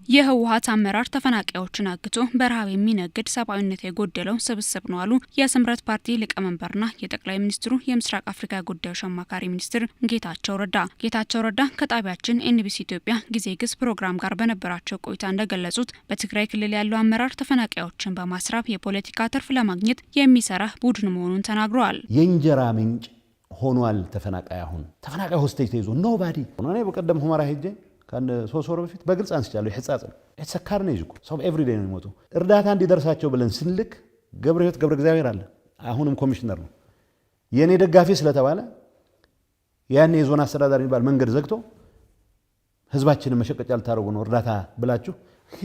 የህወሓት አመራር ተፈናቃዮችን አግቶ በረሃብ የሚነግድ ሰብአዊነት የጎደለው ስብስብ ነው አሉ የስምረት ፓርቲ ሊቀመንበርና የጠቅላይ ሚኒስትሩ የምስራቅ አፍሪካ ጉዳዮች አማካሪ ሚኒስትር ጌታቸው ረዳ። ጌታቸው ረዳ ከጣቢያችን ኤንቢሲ ኢትዮጵያ ጊዜ ግስ ፕሮግራም ጋር በነበራቸው ቆይታ እንደገለጹት በትግራይ ክልል ያለው አመራር ተፈናቃዮችን በማስራብ የፖለቲካ ትርፍ ለማግኘት የሚሰራ ቡድን መሆኑን ተናግረዋል። የእንጀራ ምንጭ ሆኗል ተፈናቃይ። አሁን ተፈናቃይ ሆስቴጅ ተይዞ ኖባዲ እኔ በቀደም ሁመራ ሄጄ ካን ሶሶር በፊት በግልጽ አንስቻለሁ። ይህጻጽ የተሰካር ነው ይዝኩ ሰው ኤቭሪ ዴይ ነው የሚሞቱ እርዳታ እንዲደርሳቸው ብለን ስንልክ ገብረ እግዚአብሔር አለ አሁንም ኮሚሽነር ነው የኔ ደጋፊ ስለተባለ ያን የዞን አስተዳዳሪ የሚባል መንገድ ዘግቶ ህዝባችንን መሸቀጫ ልታረጉ ነው እርዳታ ብላችሁ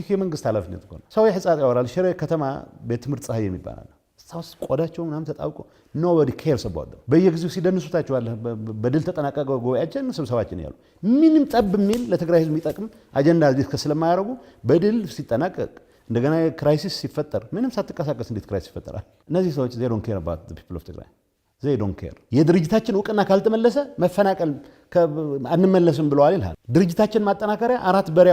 የመንግስት ኃላፊነት ነው። ሰው ይህጻጽ ያወራል። ሽሬ ከተማ ቤት ትምህርት ፀሐይ የሚባል አለ ታውስ ቆዳቸው ምናምን ተጣብቆ nobody cares about them በየጊዜው ሲደንሱታቸው በድል ተጠናቀቀ ጎያችን ስብሰባችን ያሉ ምንም ጠብ የሚል ለትግራይ ህዝብ የሚጠቅም አጀንዳ ዲስከስ ስለማያደርጉ በድል ሲጠናቀቅ እንደገና ክራይሲስ ሲፈጠር ምንም ሳትቀሳቀስ እንዴት ክራይሲስ ይፈጠራል? እነዚህ ሰዎች they don't care about the people of Tigray they don't care። የድርጅታችን እውቅና ካልተመለሰ መፈናቀል አንመለስም ብለዋል ይላል። ድርጅታችን ማጠናከሪያ 4 በሬ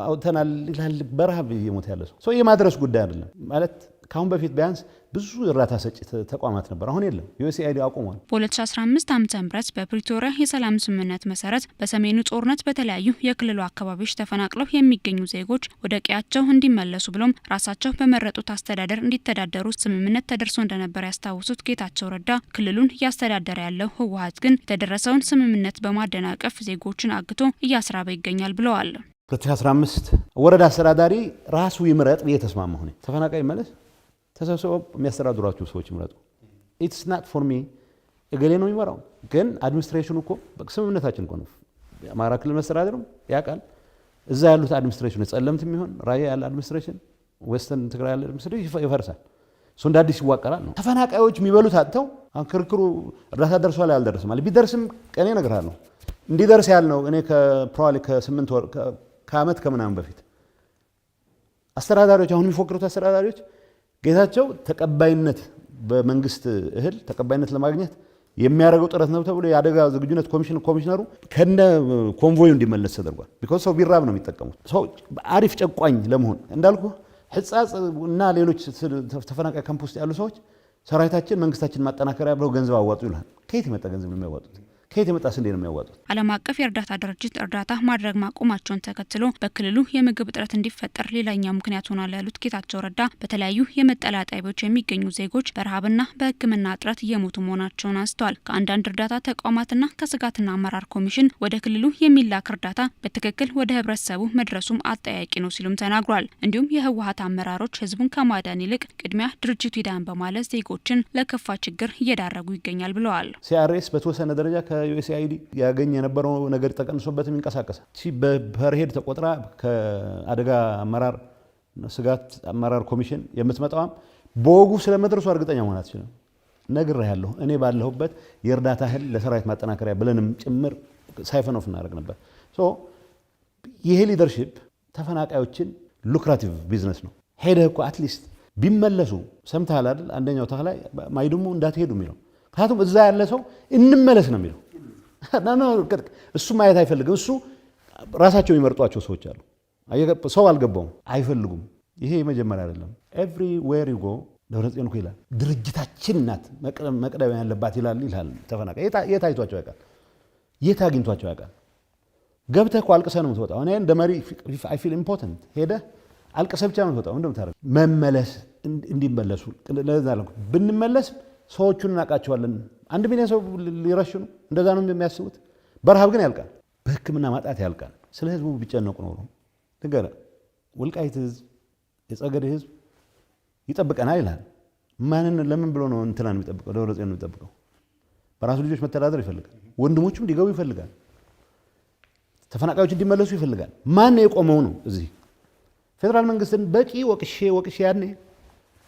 አውጥተናል ይላል። በረሃብ እየሞተ ያለ ሰው የማድረስ ጉዳይ አይደለም ማለት ካሁን በፊት ቢያንስ ብዙ እርዳታ ሰጪ ተቋማት ነበር፣ አሁን የለም። ዩኤስኤአይዲ አቁሟል። በ2015 ዓ.ም በፕሪቶሪያ የሰላም ስምምነት መሰረት በሰሜኑ ጦርነት በተለያዩ የክልሉ አካባቢዎች ተፈናቅለው የሚገኙ ዜጎች ወደ ቀያቸው እንዲመለሱ ብሎም ራሳቸው በመረጡት አስተዳደር እንዲተዳደሩ ስምምነት ተደርሶ እንደነበር ያስታውሱት ጌታቸው ረዳ ክልሉን እያስተዳደረ ያለው ህወሓት ግን የተደረሰውን ስምምነት በማደናቀፍ ዜጎችን አግቶ እያስራበ ይገኛል ብለዋል። 2015 ወረዳ አስተዳዳሪ ራሱ ይምረጥ እየተስማማሁ ነው። ተፈናቃይ መለስ ተሰብስበው የሚያስተዳድሯቸው ሰዎች ይምረጡ። ኢትስ ናት ፎር ሚ እገሌ ነው የሚመራው። ግን አድሚኒስትሬሽኑ እኮ ስምምነታችን እኮ ነው። የአማራ ክልል መስተዳድርም ያውቃል። እዛ ያሉት አድሚኒስትሬሽን ጸለምት የሚሆን ራያ ያለ አድሚኒስትሬሽን ዌስተርን ትግራይ ያለ አድሚኒስትሬሽን ይፈርሳል። እሱ እንደ አዲስ ይዋቀራል ነው። ተፈናቃዮች የሚበሉት አጥተው ክርክሩ እርዳታ ደርሷል ያልደረሰም ማለት ቢደርስም ቀኔ እነግርሃለሁ እንዲደርስ ያልነው እኔ ከፕሮባብሊ ከ8 ወር ከዓመት ከምናምን በፊት አስተዳዳሪዎች አሁን የሚፎክሩት አስተዳዳሪዎች ጌታቸው ተቀባይነት በመንግስት እህል ተቀባይነት ለማግኘት የሚያደርገው ጥረት ነው ተብሎ የአደጋ ዝግጁነት ኮሚሽነሩ ከነ ኮንቮዩ እንዲመለስ ተደርጓል። ቢኮዝ ሰው ቢራብ ነው የሚጠቀሙት። ሰው አሪፍ ጨቋኝ ለመሆን እንዳልኩ ህጻጽ እና ሌሎች ተፈናቃይ ካምፕ ውስጥ ያሉ ሰዎች ሰራዊታችን መንግስታችን ማጠናከሪያ ብለው ገንዘብ አዋጡ ይላል። ከየት የመጣ ገንዘብ ነው የሚያዋጡት? ከየት የመጣ ስንዴ ነው የሚያዋጡት? ዓለም አቀፍ የእርዳታ ድርጅት እርዳታ ማድረግ ማቆማቸውን ተከትሎ በክልሉ የምግብ እጥረት እንዲፈጠር ሌላኛው ምክንያት ሆኗል ያሉት ጌታቸው ረዳ በተለያዩ የመጠለያ ጣቢያዎች የሚገኙ ዜጎች በረሃብና በሕክምና እጥረት እየሞቱ መሆናቸውን አንስተዋል። ከአንዳንድ እርዳታ ተቋማትና ከስጋትና አመራር ኮሚሽን ወደ ክልሉ የሚላክ እርዳታ በትክክል ወደ ህብረተሰቡ መድረሱም አጠያቂ ነው ሲሉም ተናግሯል። እንዲሁም የህወሓት አመራሮች ህዝቡን ከማዳን ይልቅ ቅድሚያ ድርጅቱ ይዳን በማለት ዜጎችን ለከፋ ችግር እየዳረጉ ይገኛል ብለዋል። ሲአርኤስ በተወሰነ ደረጃ ዩኤስኤአይዲ ያገኘ የነበረው ነገር ተቀንሶበትም ይንቀሳቀሳል። በርሄድ ተቆጥራ ከአደጋ አመራር ስጋት አመራር ኮሚሽን የምትመጣው በወጉ ስለመድረሱ እርግጠኛ መሆን አትችልም። ነግሬሃለሁ። እኔ ባለሁበት የእርዳታ እህል ለሰራዊት ማጠናከሪያ ብለንም ጭምር ሳይፈን ኦፍ እናደርግ ነበር። ይሄ ሊደርሺፕ ተፈናቃዮችን ሉክራቲቭ ቢዝነስ ነው። ሄደህ እኮ አትሊስት ቢመለሱ ሰምተሃል አይደል? አንደኛው ተክላይ ማይድሙ እንዳትሄዱ የሚለው ምክንያቱም እዛ ያለ ሰው እንመለስ ነው የሚለው። እሱ ማየት አይፈልግም። እሱ ራሳቸው የሚመርጧቸው ሰዎች አሉ። ሰው አልገባውም፣ አይፈልጉም። ይሄ የመጀመሪያ አይደለም። ኤቭሪዌር ዩ ጎ ደብረጽዮን እኮ ይላል ድርጅታችን ናት መቅደም ያለባት ይላል። ተፈናቃይ የት አይቷቸው ያውቃል? የት አግኝቷቸው ያውቃል? ገብተህ እኮ አልቅሰህ ነው የምትወጣው። እኔ እንደ መሪ አይ ፊል ኢምፖርታንት ሄደህ አልቅሰህ ብቻ ነው የምትወጣው። እንደምታረግ መመለስ እንዲመለሱ ብንመለስ ሰዎቹን እናውቃቸዋለን። 1 ሚሊዮን ሰው ሊረሽኑ እንደዛ ነው የሚያስቡት። በረሃብ ግን ያልቃል፣ በሕክምና ማጣት ያልቃል። ስለ ህዝቡ ቢጨነቁ ኖሮ ንገረ ወልቃይት ህዝብ የጸገዴ ህዝብ ይጠብቀናል ይላል። ማንን ለምን ብሎ ነው እንትናን የሚጠብቀው? ደብረጽዮን ነው የሚጠብቀው። በራሱ ልጆች መተዳደር ይፈልጋል። ወንድሞቹም እንዲገቡ ይፈልጋል። ተፈናቃዮች እንዲመለሱ ይፈልጋል። ማን የቆመው ነው? እዚህ ፌደራል መንግስትን በቂ ወቅሼ ያኔ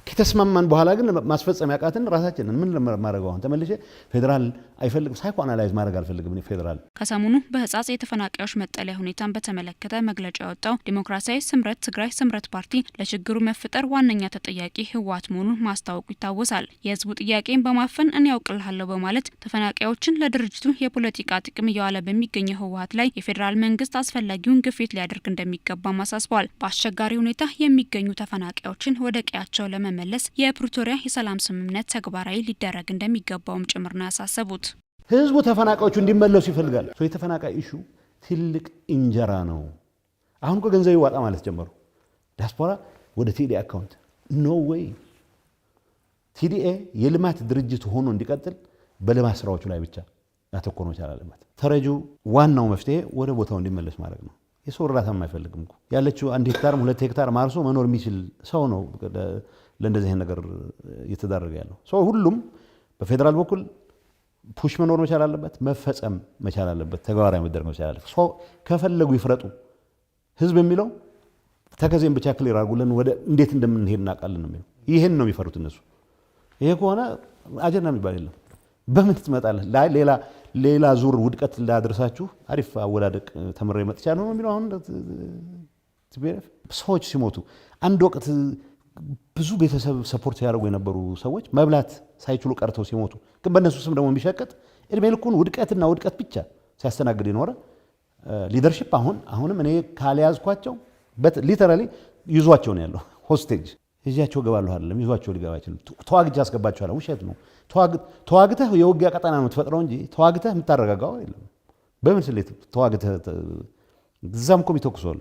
ከተስማማን በኋላ ግን ማስፈጸም ያቃተን ራሳችንን ምን ለማድረግ አሁን ተመልሼ ፌደራል አይፈልግም ሳይኮ አናላይዝ ማድረግ አልፈልግም እኔ ፌደራል። ከሰሞኑ በህጻጽ የተፈናቃዮች መጠለያ ሁኔታን በተመለከተ መግለጫ ያወጣው ዲሞክራሲያዊ ስምረት ትግራይ ስምረት ፓርቲ ለችግሩ መፈጠር ዋነኛ ተጠያቂ ህወሓት መሆኑን ማስታወቁ ይታወሳል። የህዝቡ ጥያቄን በማፈን እኔ ያውቅልሃለሁ በማለት ተፈናቃዮችን ለድርጅቱ የፖለቲካ ጥቅም እያዋለ በሚገኘው ህወሓት ላይ የፌደራል መንግስት አስፈላጊውን ግፊት ሊያደርግ እንደሚገባ ማሳስበዋል። በአስቸጋሪ ሁኔታ የሚገኙ ተፈናቃዮችን ወደ ቀያቸው ለመመለስ የፕሪቶሪያ የሰላም ስምምነት ተግባራዊ ሊደረግ እንደሚገባውም ጭምር ነው ያሳሰቡት። ህዝቡ ተፈናቃዮቹ እንዲመለሱ ይፈልጋል። የተፈናቃይ ኢሹ ትልቅ እንጀራ ነው። አሁን እኮ ገንዘብ ይዋጣ ማለት ጀመሩ። ዲያስፖራ ወደ ቲዲኤ አካውንት ኖ ዌይ። ቲዲኤ የልማት ድርጅት ሆኖ እንዲቀጥል በልማት ስራዎቹ ላይ ብቻ ያተኮር መቻል አለበት። ተረጂው ዋናው መፍትሄ ወደ ቦታው እንዲመለስ ማድረግ ነው። የሰው እርዳታ የማይፈልግም እኮ ያለችው 1 ሄክታርም 2 ሄክታር ማርሶ መኖር የሚችል ሰው ነው ለእንደዚህ ነገር እየተዳረገ ያለው። ሰው ሁሉም በፌደራል በኩል ፑሽ መኖር መቻል አለበት፣ መፈጸም መቻል አለበት፣ ተግባራዊ መደረግ መቻል አለበት። ሰው ከፈለጉ ይፍረጡ። ህዝብ የሚለው ተከዜን ብቻ ክሊር አድርጉልን ወደ እንዴት እንደምንሄድ እናውቃለን ነው የሚለው። ይሄን ነው የሚፈሩት እነሱ። ይሄ ከሆነ አጀንዳ የሚባል የለም። በምን ትመጣለህ? ሌላ ዙር ውድቀት ላድርሳችሁ አሪፍ አወዳደቅ ተመረ መጥቻለሁ ነው የሚለው። አሁን ሰዎች ሲሞቱ አንድ ወቅት ብዙ ቤተሰብ ሰፖርት ያደርጉ የነበሩ ሰዎች መብላት ሳይችሉ ቀርተው ሲሞቱ ግን በእነሱ ስም ደግሞ የሚሸቀጥ እድሜ ልኩን ውድቀትና ውድቀት ብቻ ሲያስተናግድ የኖረ ሊደርሺፕ አሁንም እኔ ካልያዝኳቸው ሊተራሊ ይዟቸው ነው ያለው። ሆስቴጅ ይዣቸው ገባለሁ አይደለም፣ ይዟቸው ሊገባ አይችልም። ተዋግቼ አስገባቸዋለሁ። ውሸት ነው። ተዋግተህ የውጊያ ቀጠና ነው የምትፈጥረው እንጂ ተዋግተህ የምታረጋጋው የለም። በምን ስሌት ተዋግተህ እዛም እኮ የሚተኩሰዋል